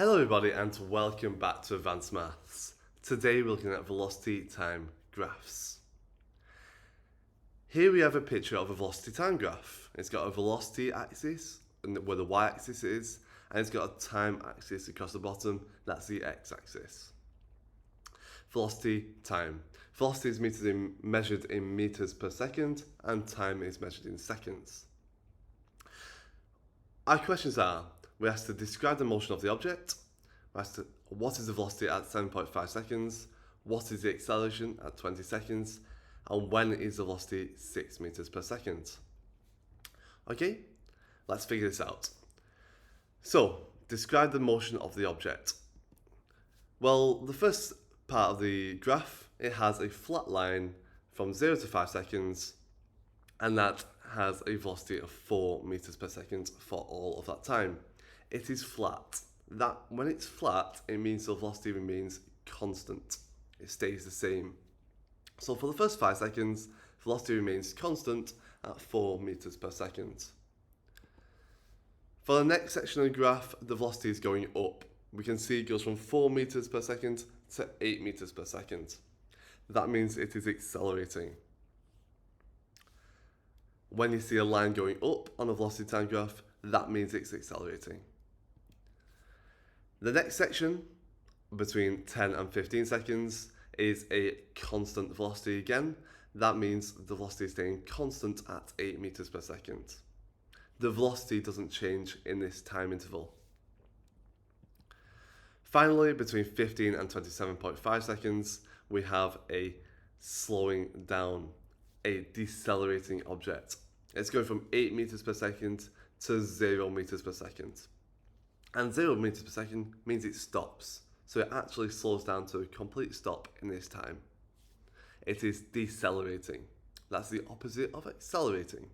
Hello everybody and welcome back to Advanced Maths. Today we're looking at velocity time graphs. Here we have a picture of a velocity time graph. It's got a velocity axis where the y-axis is, and it's got a time axis across the bottom, that's the x-axis. Velocity time. Velocity is measured in meters per second and time is measured in seconds. Our questions are, we have to describe the motion of the object, we have to, what is the velocity at 7.5 seconds, what is the acceleration at 20 seconds, and when is the velocity 6 meters per second. Okay, let's figure this out. So, describe the motion of the object. Well, the first part of the graph, it has a flat line from 0 to 5 seconds, and that has a velocity of 4 meters per second for all of that time. It is flat. That when it's flat, it means the velocity remains constant. It stays the same. So for the first 5 seconds, velocity remains constant at 4 meters per second. For the next section of the graph, the velocity is going up. We can see it goes from 4 meters per second to 8 meters per second. That means it is accelerating. When you see a line going up on a velocity time graph, that means it's accelerating. The next section, between 10 and 15 seconds, is a constant velocity again. That means the velocity is staying constant at 8 meters per second. The velocity doesn't change in this time interval. Finally, between 15 and 27.5 seconds, we have a slowing down, a decelerating object. It's going from 8 meters per second to 0 meters per second. And 0 meters per second means it stops. So it actually slows down to a complete stop in this time. It is decelerating. That's the opposite of accelerating.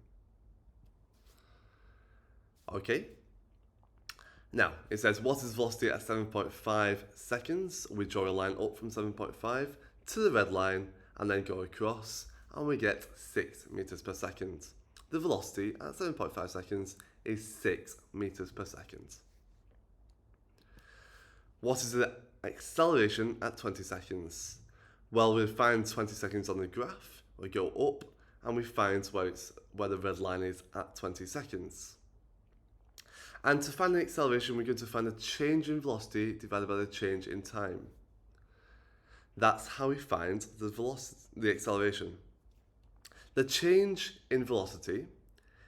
Okay. Now, it says, what is velocity at 7.5 seconds? We draw a line up from 7.5 to the red line and then go across, and we get 6 meters per second. The velocity at 7.5 seconds is 6 meters per second. What is the acceleration at 20 seconds? Well, we find 20 seconds on the graph, we go up, and we find where the red line is at 20 seconds. And to find the acceleration, we're going to find the change in velocity divided by the change in time. That's how we find the acceleration. The change in velocity,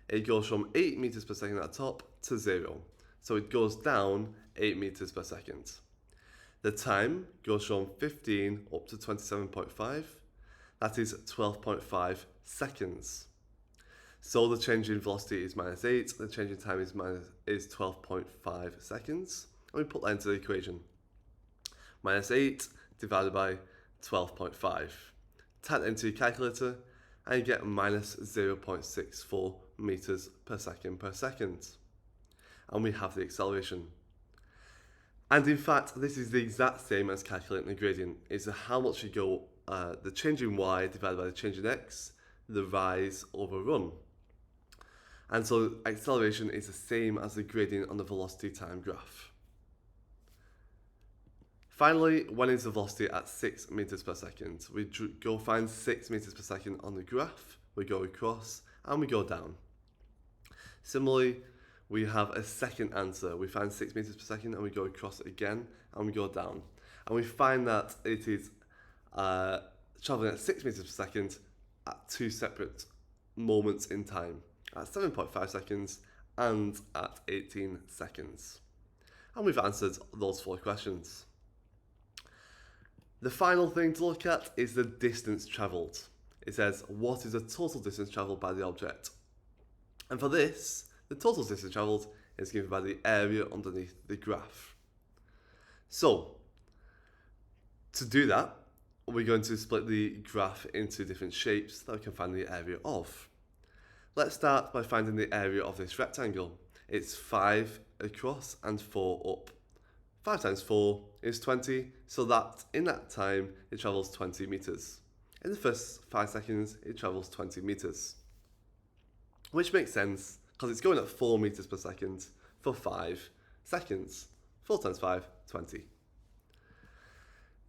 it goes from 8 meters per second at the top to 0. So it goes down 8 meters per second. The time goes from 15 up to 27.5. That is 12.5 seconds. So the change in velocity is minus 8. The change in time is 12.5 seconds. And we put that into the equation. Minus 8 divided by 12.5. Type that into your calculator and you get minus 0.64 meters per second. And we have the acceleration. And in fact, this is the exact same as calculating the gradient. It's how much you go, the change in y divided by the change in x, the rise over run. And so acceleration is the same as the gradient on the velocity time graph. Finally, when is the velocity at 6 meters per second? We go find 6 meters per second on the graph, we go across, and we go down. Similarly, we have a second answer. We find 6 meters per second and we go across again and we go down. And we find that it is traveling at 6 meters per second at 2 separate moments in time, at 7.5 seconds and at 18 seconds. And we've answered those 4 questions. The final thing to look at is the distance travelled. It says, what is the total distance travelled by the object? And for this, the total distance travelled is given by the area underneath the graph. So, to do that, we're going to split the graph into different shapes that we can find the area of. Let's start by finding the area of this rectangle. It's 5 across and 4 up. 5 times 4 is 20, so that in that time it travels 20 meters. In the first 5 seconds, it travels 20 meters. Which makes sense because it's going at 4 meters per second for 5 seconds. 4 times 5, 20.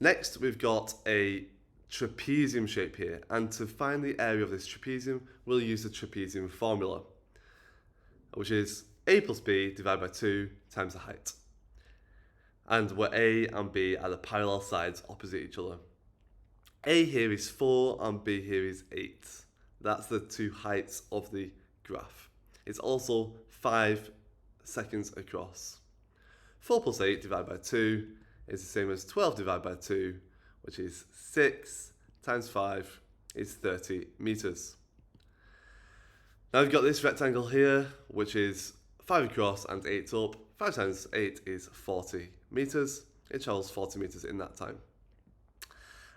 Next, we've got a trapezium shape here, and to find the area of this trapezium, we'll use the trapezium formula, which is a plus b divided by 2 times the height. And where a and b are the parallel sides opposite each other. A here is 4 and b here is 8. That's the two heights of the graph. It's also 5 seconds across. 4 plus 8 divided by 2 is the same as 12 divided by 2, which is 6 times 5 is 30 meters. Now we've got this rectangle here, which is 5 across and 8 up. 5 times 8 is 40 meters. It travels 40 meters in that time.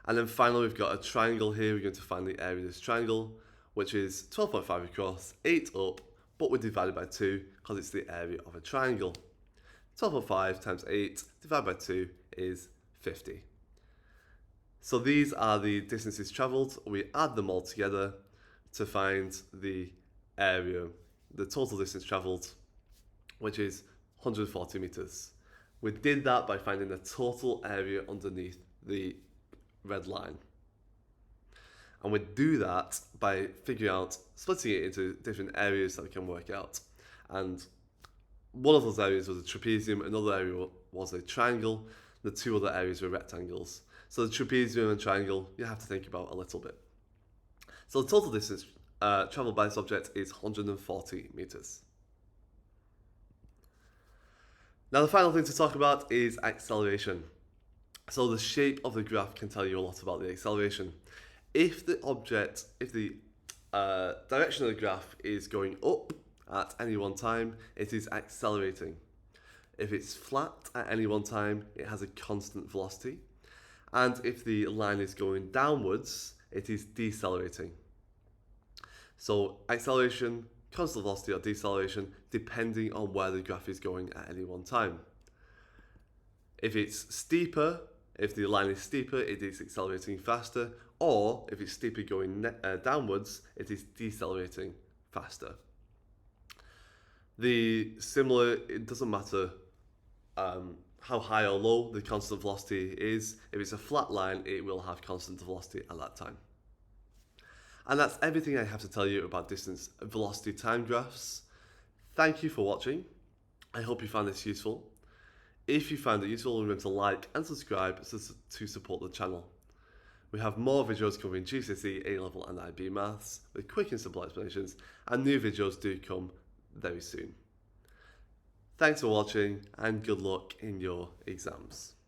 And then finally, we've got a triangle here. We're going to find the area of this triangle, which is 12.5 across, 8 up, but we're divided by 2 because it's the area of a triangle. 12.5 times 8 divided by 2 is 50. So these are the distances travelled. We add them all together to find the area, the total distance travelled, which is 140 meters. We did that by finding the total area underneath the red line. And we do that by figuring out, splitting it into different areas that we can work out. And one of those areas was a trapezium, another area was a triangle, the two other areas were rectangles. So the trapezium and triangle, you have to think about a little bit. So the total distance travelled by this object is 140 meters. Now the final thing to talk about is acceleration. So the shape of the graph can tell you a lot about the acceleration. If the direction of the graph is going up at any one time, it is accelerating. If it's flat at any one time, it has a constant velocity. And if the line is going downwards, it is decelerating. So acceleration, constant velocity or deceleration, depending on where the graph is going at any one time. If it's steeper, if the line is steeper, it is accelerating faster, or if it's steeper going downwards, it is decelerating faster. It doesn't matter how high or low the constant velocity is. If it's a flat line, it will have constant velocity at that time. And that's everything I have to tell you about distance velocity time graphs. Thank you for watching. I hope you found this useful. If you found it useful, remember to like and subscribe to support the channel. We have more videos covering GCSE, A-Level and IB Maths with quick and simple explanations, and new videos do come very soon. Thanks for watching and good luck in your exams.